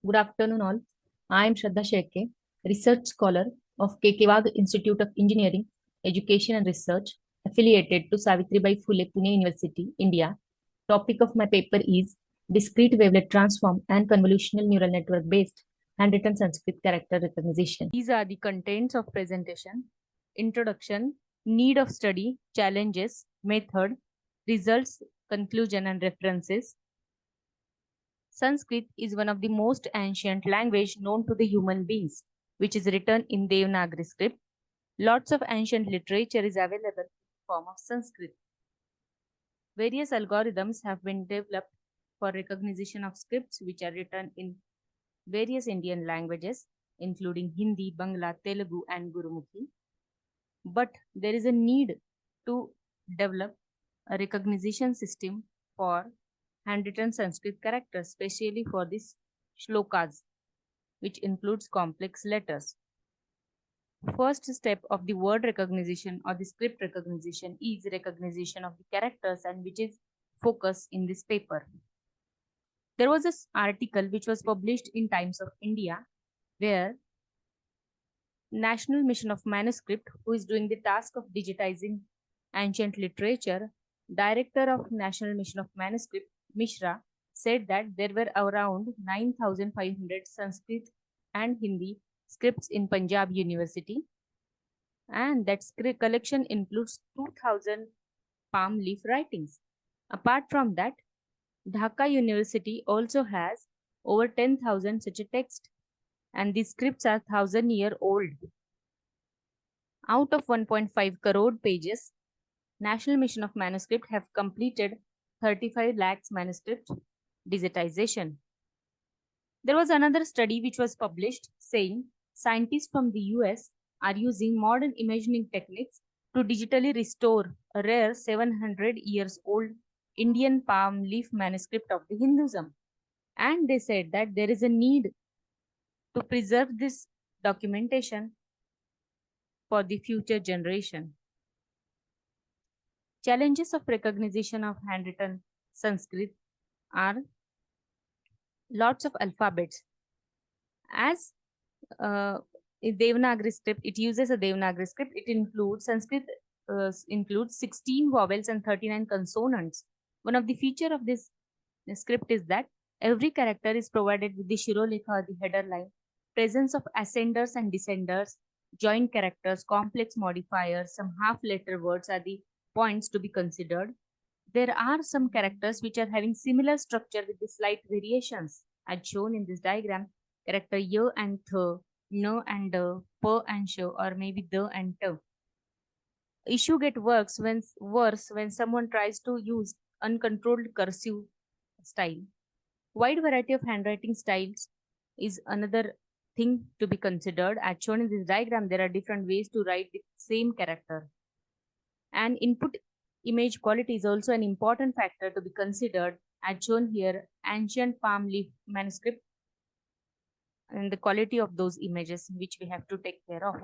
Good afternoon, all. I am Shraddha Shelke, research scholar of Kekewag Institute of Engineering, Education and Research, affiliated to Savitribai Phule Pune University, India. Topic of my paper is Discrete Wavelet Transform and Convolutional Neural Network Based Handwritten Sanskrit Character Recognition. These are the contents of presentation: introduction, need of study, challenges, method, results, conclusion and references. Sanskrit is one of the most ancient language known to the human beings, which is written in Devanagari script. Lots of ancient literature is available in the form of Sanskrit. Various algorithms have been developed for recognition of scripts which are written in various Indian languages, including Hindi, Bangla, Telugu, and Gurumukhi. But there is a need to develop a recognition system for handwritten Sanskrit characters, especially for these shlokas, which includes complex letters. First step of the word recognition or the script recognition is recognition of the characters, and which is focus in this paper. There was this article which was published in Times of India where National Mission of Manuscript, who is doing the task of digitizing ancient literature, Director of National Mission of Manuscript, Mishra, said that there were around 9,500 Sanskrit and Hindi scripts in Punjab University, and that script collection includes 2,000 palm leaf writings. Apart from that, Dhaka University also has over 10,000 such a text, and these scripts are 1,000-year-old. Out of 1.5 crore pages, National Mission of Manuscript have completed 35 lakhs manuscript digitization. There was another study which was published saying scientists from the US are using modern imagining techniques to digitally restore a rare 700 years old Indian palm leaf manuscript of the Hinduism. And they said that there is a need to preserve this documentation for the future generation. Challenges of recognition of handwritten Sanskrit are lots of alphabets. As Devanagari script, it uses a Devanagari script. It includes Sanskrit includes 16 vowels and 39 consonants. One of the feature of this script is that every character is provided with the Shirolekha or the header line, presence of ascenders and descenders, joint characters, complex modifiers, some half-letter words are the points to be considered. There are some characters which are having similar structure with the slight variations, as shown in this diagram. Character y and th, n and d, p and sh, or maybe d and t. Issue get worse when someone tries to use uncontrolled cursive style. Wide variety of handwriting styles is another thing to be considered. As shown in this diagram, there are different ways to write the same character. And input image quality is also an important factor to be considered, as shown here, ancient palm leaf manuscript and the quality of those images which we have to take care of.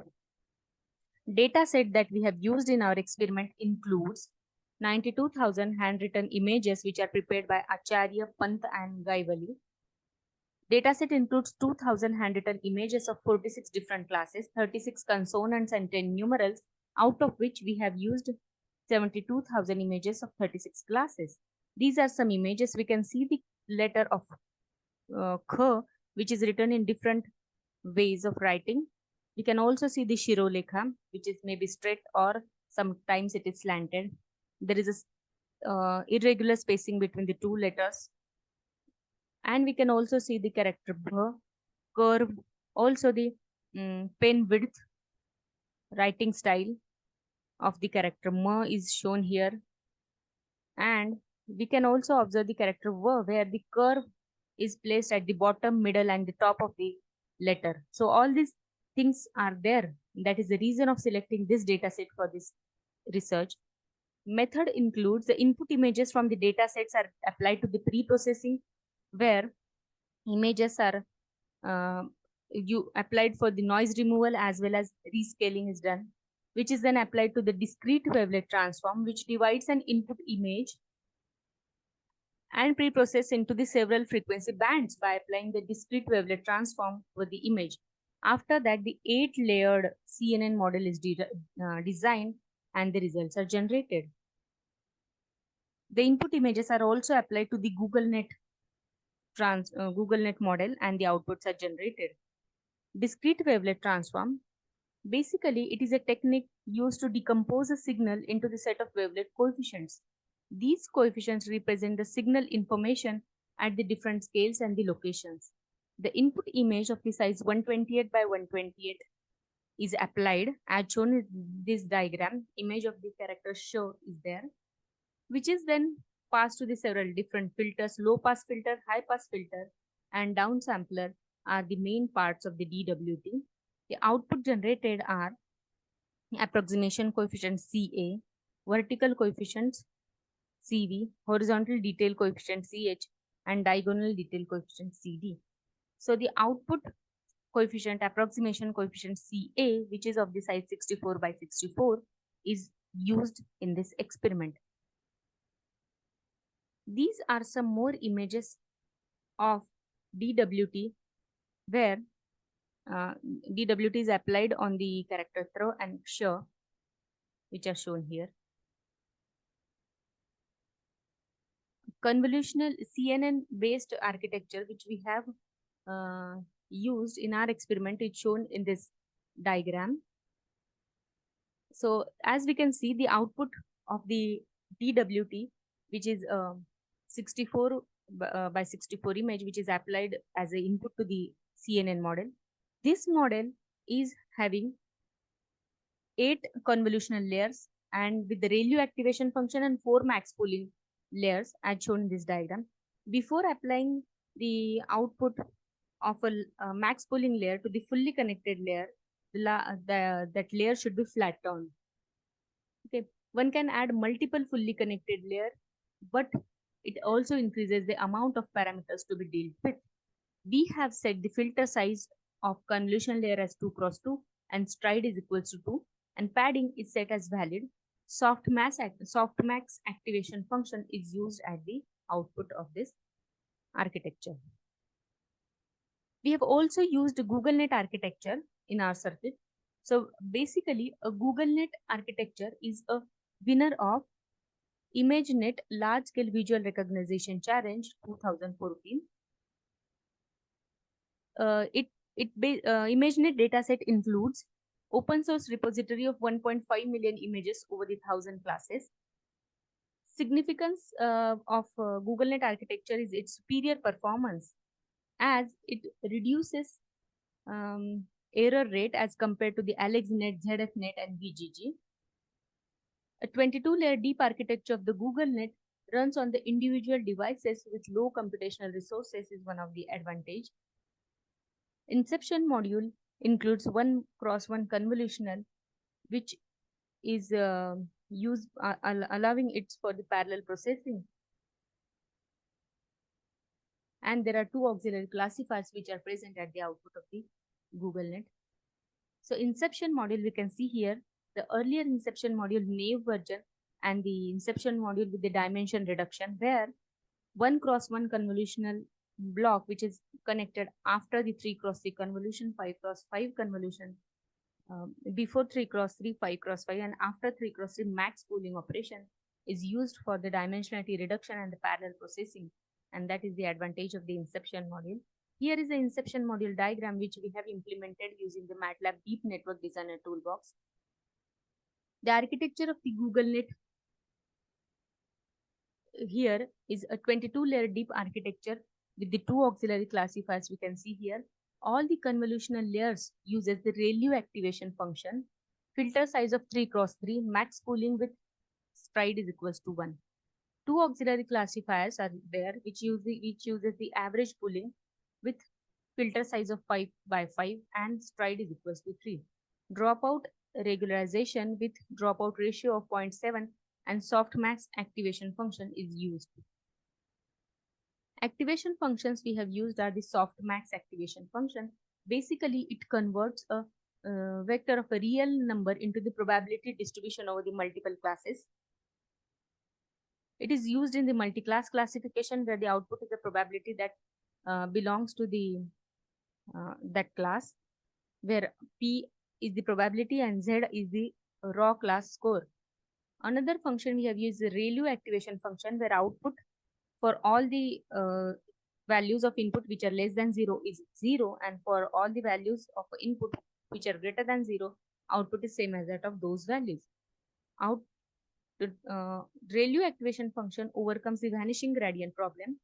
Data set that we have used in our experiment includes 92,000 handwritten images which are prepared by Acharya, Pant and Gaivali. Dataset includes 2,000 handwritten images of 46 different classes, 36 consonants and 10 numerals, out of which we have used 72,000 images of 36 classes. These are some images. We can see the letter of K, which is written in different ways of writing. We can also see the Shirolekha, which is maybe straight or sometimes it is slanted. There is a irregular spacing between the two letters. And we can also see the character bh, curve, also the pen width, writing style of the character ma is shown here. And we can also observe the character v, where the curve is placed at the bottom, middle, and the top of the letter. So all these things are there. That is the reason of selecting this data set for this research. Method includes the input images from the data sets are applied to the pre-processing, where images are you applied for the noise removal as well as rescaling is done, which is then applied to the discrete wavelet transform, which divides an input image and pre-process into the several frequency bands by applying the discrete wavelet transform over the image. After that, the 8-layered CNN model is designed and the results are generated. The input images are also applied to the GoogleNet model and the outputs are generated. Discrete wavelet transform. Basically, it is a technique used to decompose a signal into the set of wavelet coefficients. These coefficients represent the signal information at the different scales and the locations. The input image of the size 128 by 128 is applied as shown in this diagram. Image of the character show is there, which is then passed to the several different filters. Low pass filter, high pass filter, and downsampler are the main parts of the DWT. The output generated are approximation coefficient CA, vertical coefficient CV, horizontal detail coefficient CH, and diagonal detail coefficient CD. So the output coefficient, approximation coefficient CA, which is of the size 64 by 64, is used in this experiment. These are some more images of DWT where DWT is applied on the character throw and sh, which are shown here. Convolutional CNN based architecture, which we have used in our experiment, is shown in this diagram. So as we can see, the output of the DWT, which is 64 by 64 image, which is applied as an input to the CNN model. This model is having 8 convolutional layers and with the ReLU activation function and 4 max pooling layers as shown in this diagram. Before applying the output of a max pooling layer to the fully connected layer, that layer should be flat on. Okay, one can add multiple fully connected layer, but it also increases the amount of parameters to be dealt with. We have set the filter size of convolution layer as 2 cross 2 and stride is equals to 2 and padding is set as valid. Softmax activation function is used at the output of this architecture. We have also used GoogLeNet architecture in our circuit. So basically, a GoogLeNet architecture is a winner of ImageNet Large Scale Visual Recognition Challenge 2014. ImageNet dataset includes open source repository of 1.5 million images over the 1,000 classes. Significance of GoogLeNet architecture is its superior performance as it reduces error rate as compared to the AlexNet, ZFNet, and VGG. A 22-layer deep architecture of the GoogLeNet runs on the individual devices with low computational resources is one of the advantage. Inception module includes 1 cross 1 convolutional, which is allowing it for the parallel processing. And there are 2 auxiliary classifiers which are present at the output of the GoogLeNet. So inception module, we can see here the earlier inception module naive version and the inception module with the dimension reduction, where 1 cross 1 convolutional block which is connected after the 3 cross 3 convolution, 5 cross 5 convolution, before 3 cross 3, 5 cross 5, and after 3 cross 3 max pooling operation is used for the dimensionality reduction and the parallel processing, and that is the advantage of the inception module. Here is the inception module diagram which we have implemented using the MATLAB Deep Network Designer Toolbox. The architecture of the GoogLeNet here is a 22-layer deep architecture with the 2 auxiliary classifiers we can see here. All the convolutional layers uses the ReLU activation function, filter size of 3 cross 3, max pooling with stride is equals to 1. 2 auxiliary classifiers are there which uses the average pooling with filter size of 5 by 5 and stride is equals to 3. Dropout regularization with dropout ratio of 0.7 and softmax activation function is used. Activation functions we have used are the softmax activation function. Basically, it converts a vector of a real number into the probability distribution over the multiple classes. It is used in the multi-class classification where the output is the probability that belongs to the that class, where P is the probability and Z is the raw class score. Another function we have used is the ReLU activation function, where output for all the values of input which are less than 0 is 0, and for all the values of input which are greater than 0, output is same as that of those values. Out the ReLU activation function overcomes the vanishing gradient problem,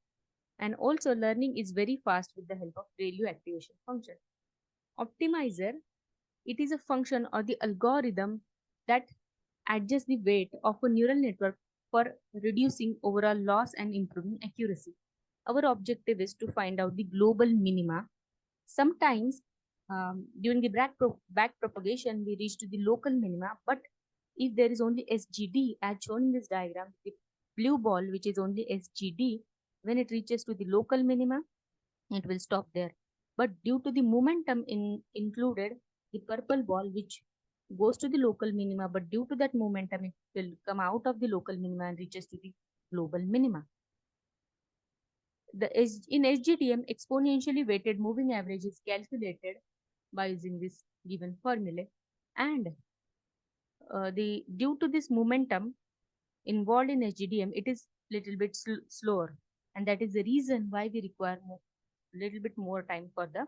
and also learning is very fast with the help of ReLU activation function. Optimizer, it is a function or the algorithm that adjusts the weight of a neural network for reducing overall loss and improving accuracy. Our objective is to find out the global minima. Sometimes during the back propagation, we reach to the local minima, but if there is only SGD as shown in this diagram, the blue ball which is only SGD, when it reaches to the local minima, it will stop there. But due to the momentum included, the purple ball which goes to the local minima, but due to that momentum, it will come out of the local minima and reaches to the global minima. In SGTM, exponentially weighted moving average is calculated by using this given formula, and due to this momentum involved in SGDM, it is little bit slower, and that is the reason why we require little bit more time for the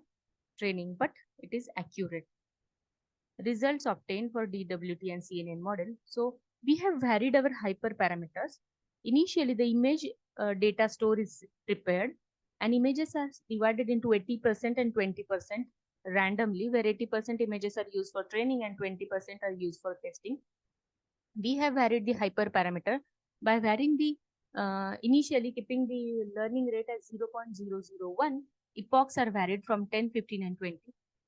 training, but it is accurate. Results obtained for DWT and CNN model. So we have varied our hyperparameters. Initially, the image data store is prepared, and images are divided into 80% and 20% randomly, where 80% images are used for training and 20% are used for testing. We have varied the hyperparameter by varying the initially keeping the learning rate as 0.001. Epochs are varied from 10, 15, and 20.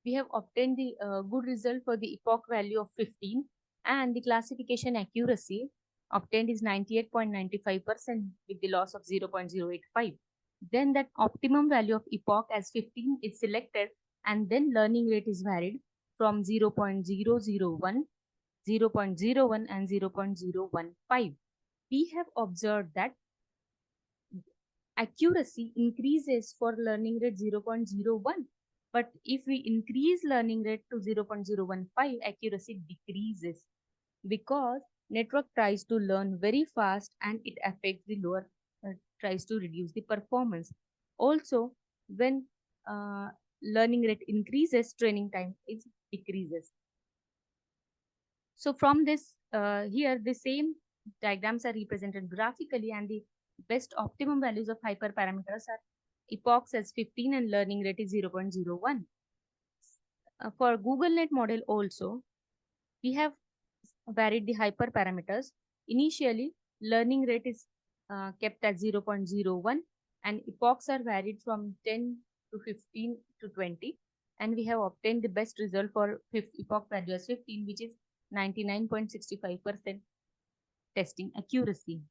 We have obtained the good result for the epoch value of 15, and the classification accuracy obtained is 98.95% with the loss of 0.085. Then that optimum value of epoch as 15 is selected, and then learning rate is varied from 0.001, 0.01, and 0.015. We have observed that accuracy increases for learning rate 0.01, but if we increase learning rate to 0.015, accuracy decreases because network tries to learn very fast and it affects the lower, tries to reduce the performance. Also, when learning rate increases, training time is decreases. So from this, here the same diagrams are represented graphically, and the best optimum values of hyperparameters are epochs as 15 and learning rate is 0.01. For GoogleNet model also, we have varied the hyperparameters. Initially, learning rate is kept at 0.01, and epochs are varied from 10 to 15 to 20. And we have obtained the best result for epoch value as 15, which is 99.65% testing accuracy.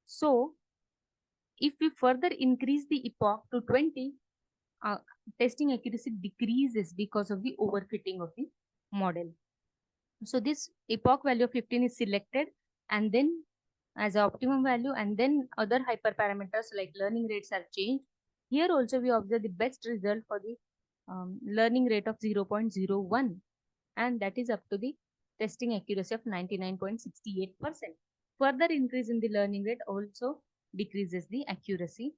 So, if we further increase the epoch to 20, testing accuracy decreases because of the overfitting of the model. So this epoch value of 15 is selected and then as an optimum value, and then other hyperparameters like learning rates are changed. Here also we observe the best result for the learning rate of 0.01, and that is up to the testing accuracy of 99.68%. Further increase in the learning rate also decreases the accuracy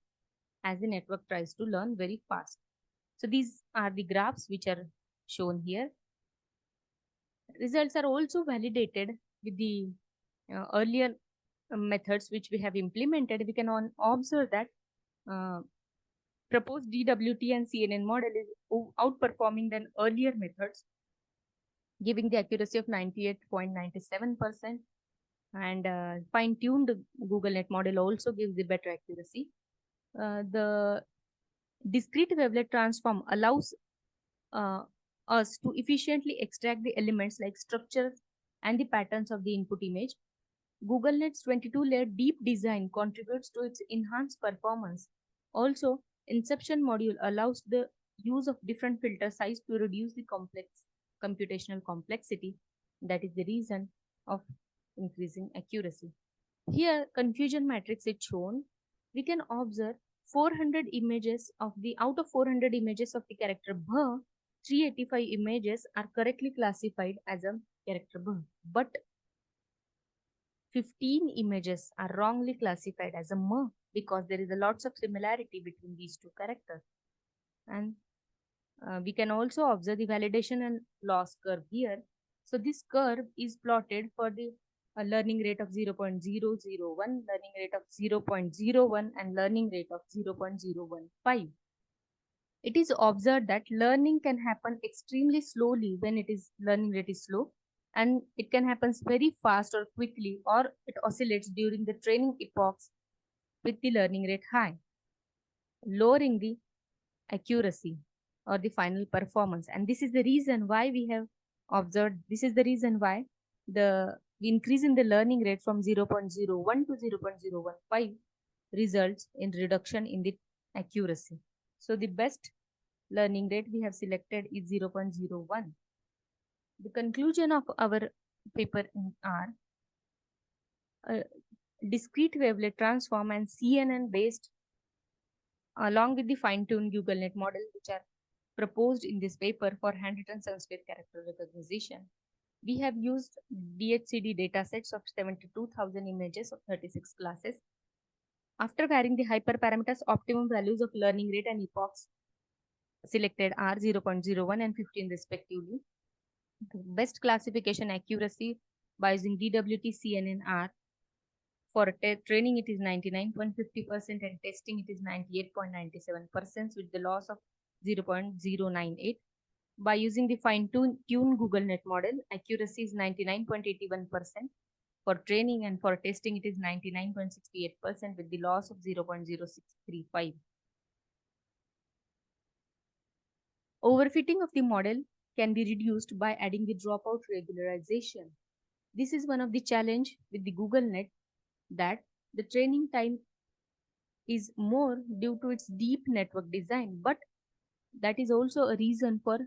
as the network tries to learn very fast. So these are the graphs which are shown here. Results are also validated with the earlier methods which we have implemented. We can observe that proposed DWT and CNN model is outperforming than earlier methods, giving the accuracy of 98.97%. And fine-tuned GoogleNet model also gives the better accuracy. The discrete wavelet transform allows us to efficiently extract the elements like structures and the patterns of the input image. GoogleNet's 22-layer deep design contributes to its enhanced performance. Also, Inception module allows the use of different filter size to reduce the computational complexity. That is the reason of increasing accuracy. Here, confusion matrix is shown. We can observe 400 images of the out of 400 images of the character bh, 385 images are correctly classified as a character bh, but 15 images are wrongly classified as a m because there is a lots of similarity between these two characters. And we can also observe the validation and loss curve here. So this curve is plotted for the learning rate of 0.001, learning rate of 0.01, and learning rate of 0.015. It is observed that learning can happen extremely slowly when it is learning rate is slow, and it can happen very fast or quickly, or it oscillates during the training epochs with the learning rate high, lowering the accuracy or the final performance. And this is the reason why we have observed, this is the reason why the increase in the learning rate from 0.01 to 0.015 results in reduction in the accuracy. So the best learning rate we have selected is 0.01. The conclusion of our paper are discrete wavelet transform and CNN based along with the fine-tuned GoogLeNet model, which are proposed in this paper for handwritten Sanskrit character recognition. We have used DHCD datasets of 72,000 images of 36 classes. After varying the hyperparameters, optimum values of learning rate and epochs selected are 0.01 and 15 respectively. The best classification accuracy by using DWT-CNN are for training it is 99.50% and testing it is 98.97% with the loss of 0.098. By using the fine-tune GoogLeNet model, accuracy is 99.81%. For training and for testing, it is 99.68% with the loss of 0.0635. Overfitting of the model can be reduced by adding the dropout regularization. This is one of the challenge with the GoogLeNet, that the training time is more due to its deep network design, but that is also a reason for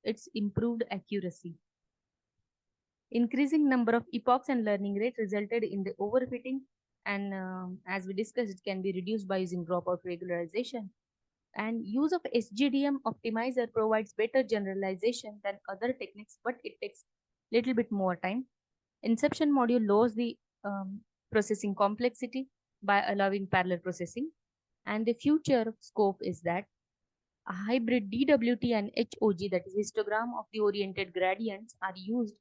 its improved accuracy. Increasing number of epochs and learning rate resulted in the overfitting, and as we discussed, it can be reduced by using dropout regularization. And use of SGDM optimizer provides better generalization than other techniques, but it takes little bit more time. Inception module lowers the processing complexity by allowing parallel processing. And the future scope is that a hybrid DWT and HOG, that is histogram of the oriented gradients, are used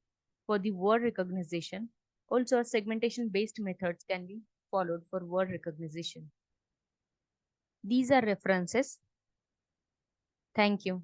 for the word recognition. Also, segmentation based methods can be followed for word recognition. These are references. Thank you.